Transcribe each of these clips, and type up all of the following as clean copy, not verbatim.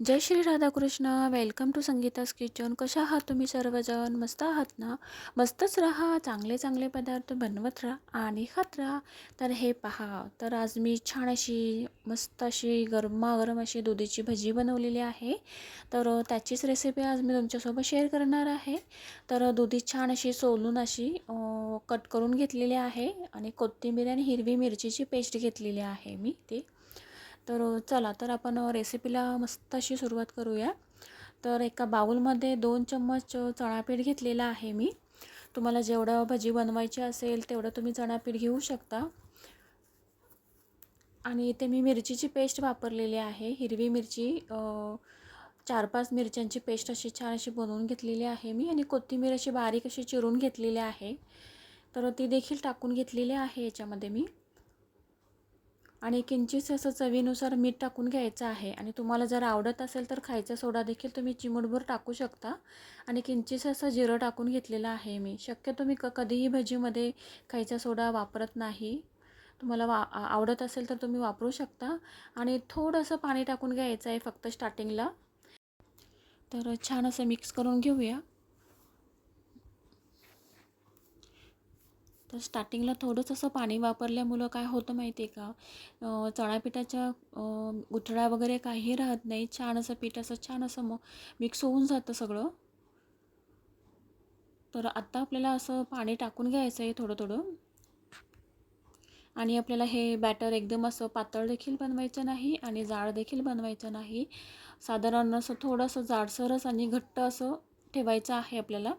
Jai Shri Radhakrishna. Welcome to Sangeeta's kitchen. कशा आहात तुम्ही सर्वजण? मस्त आहात ना? मस्तच राहा, चांगले चांगले पदार्थ बनवत राहा आणि खात राहा. तर हे पहा, तर आज मी छान अशी मस्त अशी गरमागरम अशी दुधीची भजी बनवलेली आहे. तर त्याचीच रेसिपी आज मी तुमच्यासोबत शेअर करणार आहे. तर दुधी छान अशी सोलून अशी कट करून घेतलेली आहे आणि कोथिंबीर आणि हिरवी मिरचीची पेस्ट घेतलेली आहे मी ती. तर चला तर आपण रेसिपीला मस्त अशी सुरुवात करूया. तर एका बाउलमध्ये 2 चम्मच चणापीठ घेतलेला आहे मी. तुम्हाला जेवढं भजी बनवायची असेल तेवढं तुम्ही चणापीठ घेऊ शकता. आणि इथे मी मिरचीची पेस्ट वापरलेली आहे. हिरवी मिरची 4-5 मिरच्यांची पेस्ट अशी छान अशी बनवून घेतलेली आहे मी. आणि कोथिंबीर अशी बारीक अशी चिरून घेतलेली आहे. तर ती देखील टाकून घेतलेली आहे याच्यामध्ये मी. आणि किंचित असं चवीनुसार मीठ टाकून घ्यायचं आहे. आणि तुम्हाला जर आवडत असेल तर खायचा सोडा देखील तुम्ही चिमूटभर टाकू शकता. आणि किंचित असं जिरं टाकून घेतलेलं आहे मी. शक्यतो मी कधीही भजीमध्ये खायचा सोडा वापरत नाही. तुम्हाला आवडत असेल तर तुम्ही वापरू शकता. आणि थोडंसं पाणी टाकून घ्यायचं आहे फक्त स्टार्टिंगला. तर छान असं मिक्स करून घेऊया. तर स्टार्टिंगला थोडंसं असं पाणी वापरल्यामुळं काय होतं माहिती आहे का, चणापिठाच्या गुठळ्या वगैरे काही राहत नाही. छान असं पीठ असं छान असं मिक्स होऊन जातं सगळं. तर आत्ता आपल्याला असं पाणी टाकून घ्यायचं आहे थोडं थोडं. आणि आपल्याला हे बॅटर एकदम असं पातळ देखील बनवायचं नाही आणि जाड देखील बनवायचं नाही. साधारण असं थोडंसं जाडसरच आणि घट्ट असं ठेवायचं आहे आपल्याला,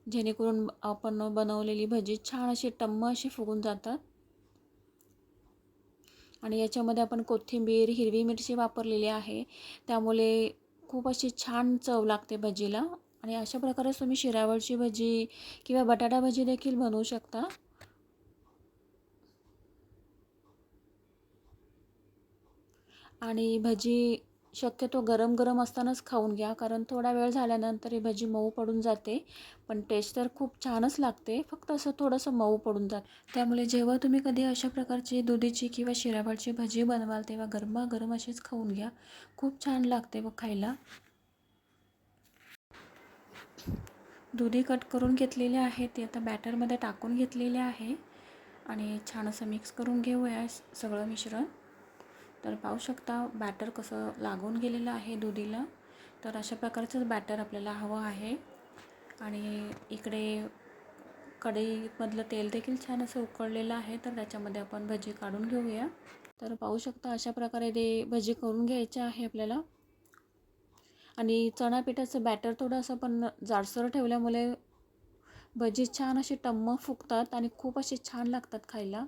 जेणेकरून आपण बनवलेली भजी छान अशी टम्म अशी फुगून जातात. आणि याच्यामध्ये आपण कोथिंबीर हिरवी मिरची वापरलेली आहे, त्यामुळे खूप अशी छान चव लागते भजीला. आणि अशा प्रकारे तुम्ही शिरावळची भजी किंवा बटाटा भजी देखील बनवू शकता. आणि भजी शक्यतो गरम गरम असतानाच खाऊन घ्या, कारण थोडा वेळ झाल्यानंतर ही भजी मऊ पडून जाते. पण टेस्ट तर खूप छानच लागते, फक्त असं थोडंसं मऊ पडून जातं. त्यामुळे जेव्हा तुम्ही कधी अशा प्रकारची दुधीची किंवा शिराफळची भजी बनवाल तेव्हा गरमागरम अशीच खाऊन घ्या. खूप छान लागते व खायला. दुधी कट करून घेतलेले आहे ते आता बॅटरमध्ये टाकून घेतलेले आहे. आणि छान असं मिक्स करून घेऊया सगळं मिश्रण. तर पाहू शकता बॅटर कसं लागून गेलेलं आहे दुधीला. तर अशा प्रकारचंच बॅटर आपल्याला हवं आहे. आणि इकडे कढईमधलं तेल देखील छान असं उकळलेलं आहे, तर त्याच्यामध्ये आपण भजी काढून घेऊया. तर पाहू शकता अशा प्रकारे ते भजी करून घ्यायचे आहे आपल्याला. आणि चणा पिठाचं बॅटर थोडंसं पण जाडसर ठेवल्यामुळे भजी छान अशी टम्म फुगतात आणि खूप अशी छान लागतात खायला.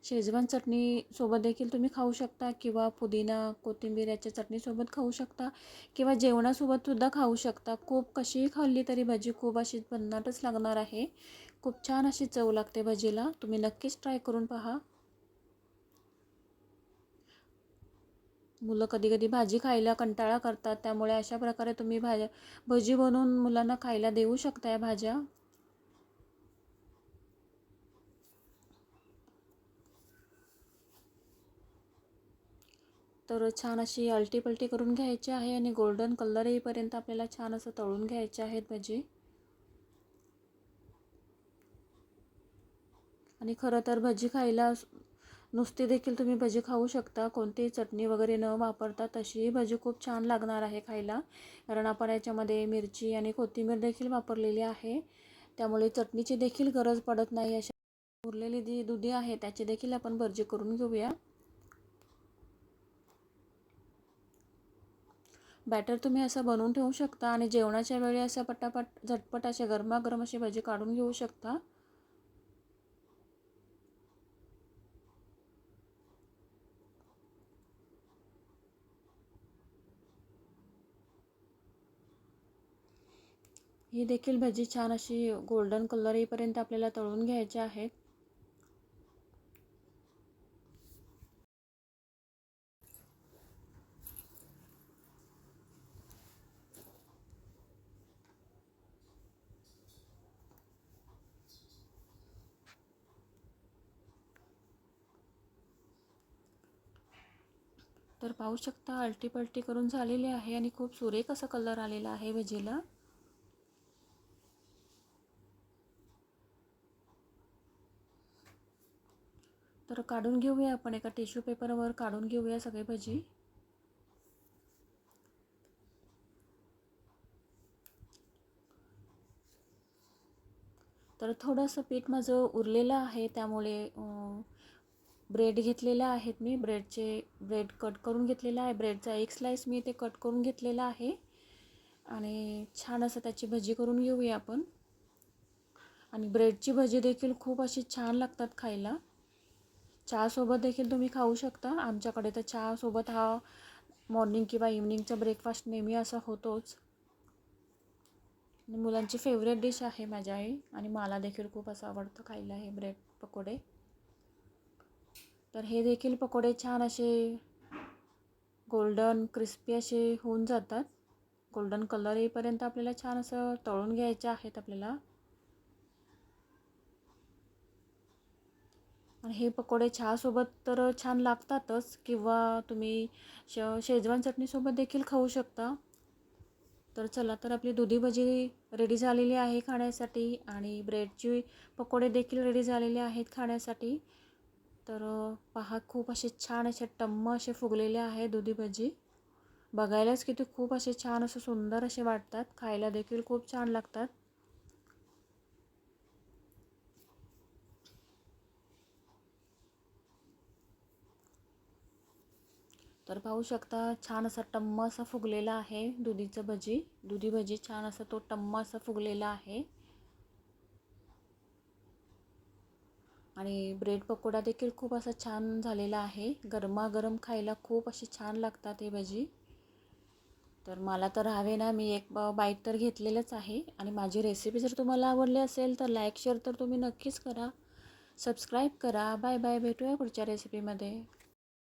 शेजवान चटणी सोबत देखील तुम्ही खाऊ शकता किंवा पुदिना कोथिंबीर याच्या चटणीसोबत खाऊ शकता किंवा जेवणासोबत सुद्धा खाऊ शकता. खूप कशीही खाल्ली तरी भजी खूप अशी भन्नाटच लागणार आहे. खूप छान अशी चव लागते भजीला. तुम्ही नक्कीच ट्राय करून पहा. मुलं कधी कधी भाजी खायला कंटाळा करतात, त्यामुळे अशा प्रकारे तुम्ही भजी बनवून मुलांना खायला देऊ शकता या भाज्या. तर छान अशी अलटी पलटी करून घ्यायची आहे आणि गोल्डन कलर येईपर्यंत आपल्याला छान असं तळून घ्यायचे आहेत भजी. आणि खरं तर भजी खायला नुसती देखील तुम्ही भजी खाऊ शकता, कोणतीही चटणी वगैरे न वापरता. तशीही भजी खूप छान लागणार आहे खायला, कारण आपण याच्यामध्ये मिरची आणि कोथिंबीर देखील वापरलेली आहे. त्यामुळे चटणीची देखील गरज पडत नाही. अशा उरलेली जी दुधी आहे त्याची देखील आपण भजी करून घेऊया. बॅटर तुम्ही असं बनवून ठेवू शकता आणि जेवणाच्या वेळी असं पटापट झटपट असे गरमागरम अशी भजी काढून घेऊ शकता. ही देखील भजी छान अशी गोल्डन कलर येईपर्यंत आपल्याला तळून घ्यायची आहेत. तर पाहू शकता आलटी पलटी करून झालेली आहे आणि खूप सुरेख असा कलर आलेला आहे भजीला. तर काढून घेऊया आपण, एका टिश्यू पेपरवर काढून घेऊया सगळे भजी. तर थोडंसं पीठ माझं उरलेलं आहे, त्यामुळे ब्रेड घेतलेले आहेत मी. ब्रेड कट करून घेतलेला आहे. ब्रेडचा एक स्लाइस मी ते कट करून घेतलेला आहे आणि छान असं त्याची भजी करून घेऊया आपण. आणि ब्रेडची भजी देखील खूप अशी छान लागतात खायला. चहासोबत देखील तुम्ही खाऊ शकता. आमच्याकडे तर चहासोबत हा मॉर्निंग किंवा इव्हनिंगचा ब्रेकफास्ट नेहमी असा होतोच. मुलांची फेवरेट डिश आहे माझ्या आई, आणि मला देखील खूप असं आवडतं खायला हे ब्रेड पकोडे. तर हे देखील पकोडे छान असे गोल्डन क्रिस्पी असे होऊन जातात. गोल्डन कलर येईपर्यंत आपल्याला छान असं तळून घ्यायचे आहेत आपल्याला. आणि हे पकोडे चहासोबत तर छान लागतातच, किंवा तुम्ही शेजवान चटणीसोबत देखील खाऊ शकता. तर चला, तर आपली दुधी भजी रेडी झालेली आहे खाण्यासाठी, आणि ब्रेडची पकोडे देखील रेडी झालेले आहेत खाण्यासाठी. तर पहा, खूप असे छान असे टम्म असे फुगलेले आहे दुधी भजी. बघायलाच किती खूप असे छान असं सुंदर असे वाटतात, खायला देखील खूप छान लागतात. तर पाहू शकता छान असा टम्म असा फुगलेला आहे दुधी भजी छान असा तो टम्म असा फुगलेला आहे. आणि ब्रेड पकोडा देखील खूप असा छान झालेला आहे. गरमागरम खायला खूप अशी छान लागतात हे भजी. तर मला तर हवे ना, मी एक बाईट तर घेतलेलंच आहे. आणि माझी रेसिपी जर तुम्हाला आवडली असेल तर लाईक शेअर तर तुम्ही नक्कीच करा. सबस्क्राईब करा. बाय बाय, भेटूया पुढच्या रेसिपीमध्ये.